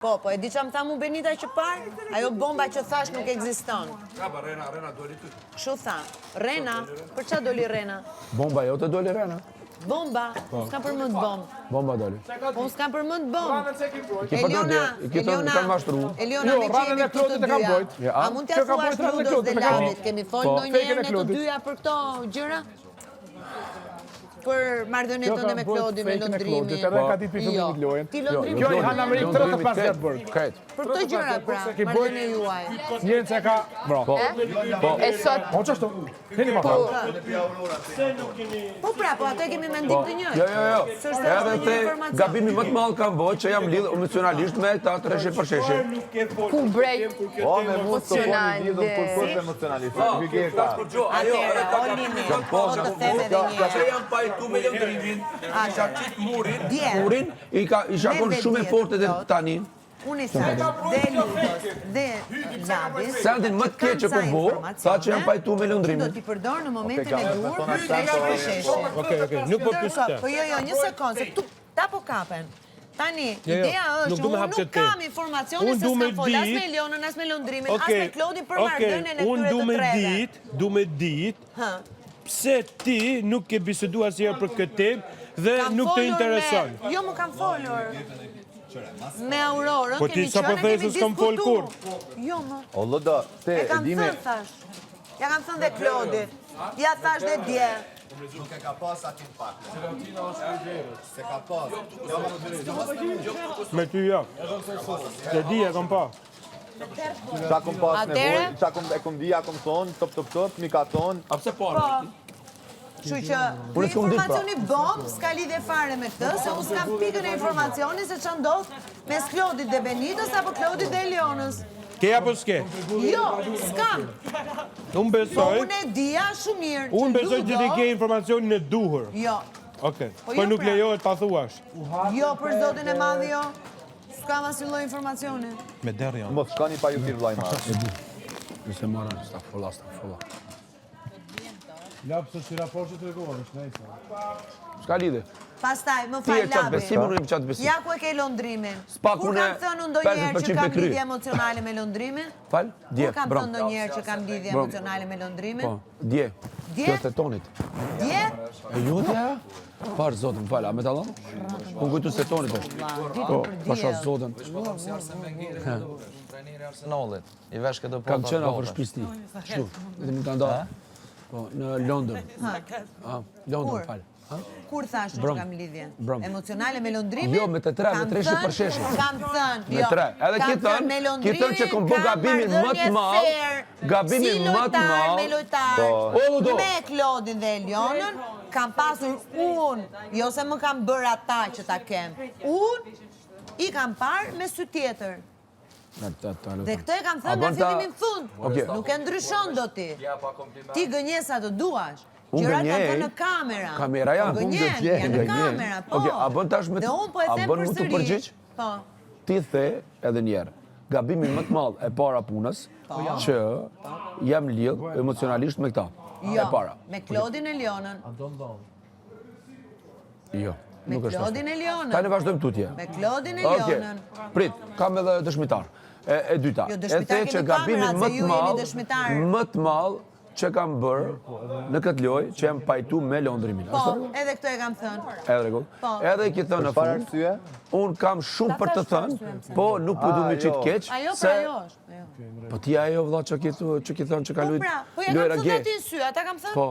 Po, e di që më tha mu Benita që parë, ajo bomba që thash nuk ekziston. Kaba, Rena doli ty. Kështu tha, Rena, për qa doli Rena? Bomba jo të doli Rena? Bomba, s'ka për mënd bombë. Bomba doli. Po s'ka për mënd bombë. Kanë mashtru. Eliona me që jemi këtu të dyja. A mund t'ja thuash Ludos dhe Ladit, kemi folë në njerë në të dyja për këto gjëra? Për marrëdhënien tënde me Klodin, me lëndrimin. Edhe ka ditë për fillimit lojën. Ti lëndrimin. Kjo i hanë Amerikë 35 vjet bërë. Për këto gjëra pra, marrëdhënia juaj. Njërin se ka, bro. E sot. Po ç'është? Heni ma fal. Po pra, po ato e kemi mendim të njëjtë. Jo. Edhe te gabimi më të madh kam bërë që jam lidhur emocionalisht me ta treshe për sheshe. Ku brej? Po, me mund të poni lidhur kur kërë emocionalisht. Hygeta. Atëre, Olini, po të them edhe një Që jam pajtu me lëndrimin, isha qitë murin. Isha konë shumë e forte dhe tani. Unë i thash, dhe Ludos, dhe Ladis, Sendin më të keq që po bo, tha që jam pajtu me do lëndrimin. t'i përdor në momentin e dur, për sheshe. Okej, nuk po pyeste. Po jo, një sekundë, se këtu ta po kapen. Tani, ideja është, unë nuk kam informacione se s'kam folë as me Elionën, as me lëndrimin, as me Klodin për marrëdhënien e këtyre të treve. Du me ditë, pse ti nuk ke bisedu asnjëherë për këtë temë dhe nuk të intereson. Jo, më kam folur. Me Aurorën Po ti sa po thej se s'kam fol kur? Jo, më. O Lodo, te E e kam dime. thënë, thash. Ja kam thënë dhe Klodit. Ja thash dhe dje. Nuk e ka pas atin pak. Se ka pas. Me ty jo. Se di e kam pa. Qa kom pas Atere? nevoj, qa kom e kom dhja, kom thonë, top, mi ka thonë. A pse po? Kështu që ky informacioni bomb s'ka lidhje fare me këtë, se unë s'kam pikën e informacioni se që ndodh mes Klodit dhe Benitos apo Klodit dhe Elionës. Ke apo s'ke? Jo, s'kam. Unë Po besoj. unë e dija shumë mirë. Unë besoj që ti ke informacionin e duhur. Jo. Okej. Po Po jo, nuk pra. lejohet ta thuash. Jo, për zotin e madh jo. S'kam asnjë lloj informacioni. Me derë janë. Mos shkani pa ju tir vlaj ma. Nëse mora, staffolla. Lapsë si raporti të regohesh, nejse. S'ka lidhe. Pastaj, më Ti fal e qatë Labi. besim, unë e qatë besim. Ja ku e ke lëndrimin. S'pak Kur unë kam thënë unë ndonjëherë 50% që kam pe kry. lidhje emocionale me lëndrimin? Fal, dje, Kur kam bram. thënë ndonjëherë që kam lidhje Bram. emocionale me lëndrimin? Po, dje. Dje? Kjo të tonit. Dje? E jutja? Parë zotën, fal, a me talon? Unë kujtu se tonit është. Po, pasha zotën. Arsenalit, I vesh këtë Kam qenë afër shtëpisë ti. Kështu, dhe më ka ndarë. Po, në Londër. Londër, fal. Kur thash që kam lidhje? Bram. Emocionale me lëndrimin? Jo, me të tre, me treshe për sheshe. Kam thënë, Me jo. tre. Edhe Kam ki thënë, me ki lëndrimin, thënë që kom bo kam gabimin më të marrëdhënie madh, fair. gabimin Si më të lojtar madh. me lojtar, O, Ludo. me Klodin dhe Elionën, kam pasur unë, jo se më kam bërë ata që ta kem. Unë i kam parë me sy tjetër. Dhe këtë e kam thënë nga fillimin fund. Nuk e ndryshon do ti. Ti gënjesa të duash. Gjërat kanë thënë në kamera. Kamera janë, Po gënjen, janë në kamera, po. Okej, a bën tash me Dhe unë po e a them bën mu të përsëri. përgjigj? Po. Ti the edhe njerë. Gabimi më të madh e para punës që jam lidh emocionalisht me këta. E Jo, para. me Klodin e Elionën. Jo. Me Nuk është Klodin e Elionën. Tani vazhdojmë tutje. Me Klodin e Okej. Elionën. Prit, kam edhe dëshmitar. E dyta. Jo, E dëshmitar the kemi që gabimin kamerat, më se të ju jeni madh, dëshmitar. më të madh që kam bërë në këtë lojë që jam pajtu me lëndrimin. Po, edhe këtë e kam thënë. Edhe rregull. Po. Edhe i ki thënë në Para fund, arsye? unë kam shumë për të thënë, po nuk po du me qitë keq, Ajo se... pra ajo është. Ajo. Po ti ajo vëlla që ki thënë që ka Po lujt pra, po ja kam lojra thënë ge. aty në sy, ata kam thënë. Po,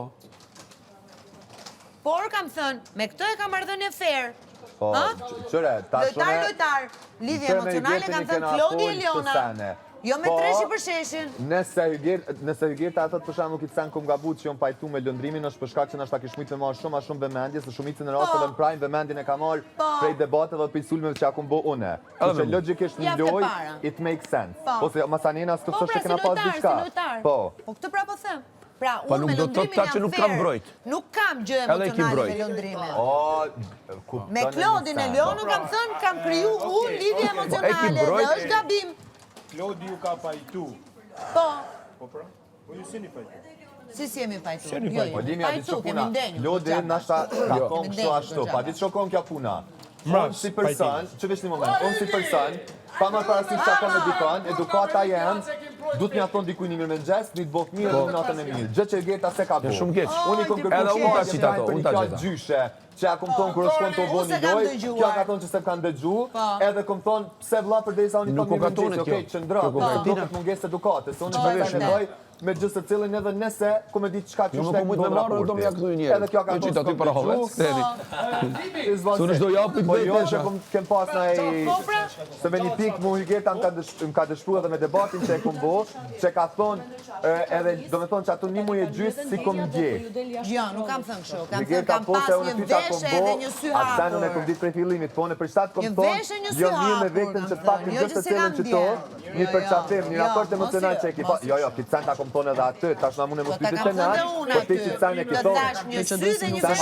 Por kam thënë, me këtë e kam marrëdhënie fair. Po, Ha? qëre, tashone... Lojtar, lidhje Qëre me emocionale Hygetën kam i thënë kena Klodi folë Eliona. të sene. Jo me Po, treshi për sheshin. Nëse Hygeta atë për shembull këtë sen kom gabut që jam pajtu me lëndrimin është për shkak që na kish shumë të marr shumë vëmendje, se shumicën e rasteve në prime vëmendjen e ka marr prej debateve dhe prej sulmeve që ja kom bë unë. Kështu që logjikisht në Javë të lojë para. it makes sense. Po. Po se masanena s'ka Po thoshte pra, që kena si pas lojtar, diçka. si lojtar. Po. Po këtë pra po them. Pra, Po unë nuk me do të thotë lëndrimin ta që jam nuk kam fair. mbrojt. Nuk kam gjë Edhe i ki emocionale mbrojt. me lëndrimin. O, Me Klodin e Elionën kam thënë, kam kriju unë lidhje emocionale dhe mbrojt. është gabim. Klodi ju ka pajtu. Po, Po pra? Po ju sini pajtu. si jemi pajtu. Po dimi a ditë Pajtu, kemi puna. ndenjur. Lodi nashta ka thonë kështu ashtu. Pa ditë shokon kjo puna. Unë si person, që vesh një moment, unë si person, pa më parasysh çka ka me dikon, edukata jam, duhet m'ia thon dikujt një mirëmëngjes, një të botë mirë dhe natën e mirë. Gjë që Gerta se ka bërë. Shumë keq. Unë i kom kërkuar Edhe unë ta shpallje qita ato, për unë një ta fjalë qita. gjyshe, që ja kom thonë kur shkon të bëni lojë, kjo ka thonë që se kanë dëgju, edhe kom thonë pse vëlla përderisa unë i Nuk thon ko katonit mirëmëngjes, kjo. okej, çndro, Kjo ko katonit. duhet mungesë edukate, se unë çfarë nevoj me gjithë se cilin edhe nëse ku me ditë çka Jo, që më po mujt me marrë, do më ja këthuj njerë. Edhe kjo ka Do qita ty para hovet, ktheni. Se unë çdo japit Po jo, vetë. që kem pas se me një pikë mu Hygeta më ka dëshpru edhe me debatin që e kom bo, që ka thonë, edhe do me thonë që ato një muj e gjysë si kom dje. Jo, nuk kam thënë kështu. Kam thënë Hygeta kam po pas se unë një ty qa kom veshje bo, edhe një sy atë unë e hapur. kom ditë prej fillimit, po në për shtatë kom Një thonë, veshje, një sy jo mirë me hapur, vetën që kam pak thënë. në Jo gjithë që të si cilën kam që to, dje. një Jo, përqafim, një jo, raport mos emocional jo, që e ki mos pa, jo, ki centa kom thonë edhe aty, tash na mune më Po ta spytit kam të thënë natë, unë po ti aty. që cene ki Të thonë. dash një sy dhe një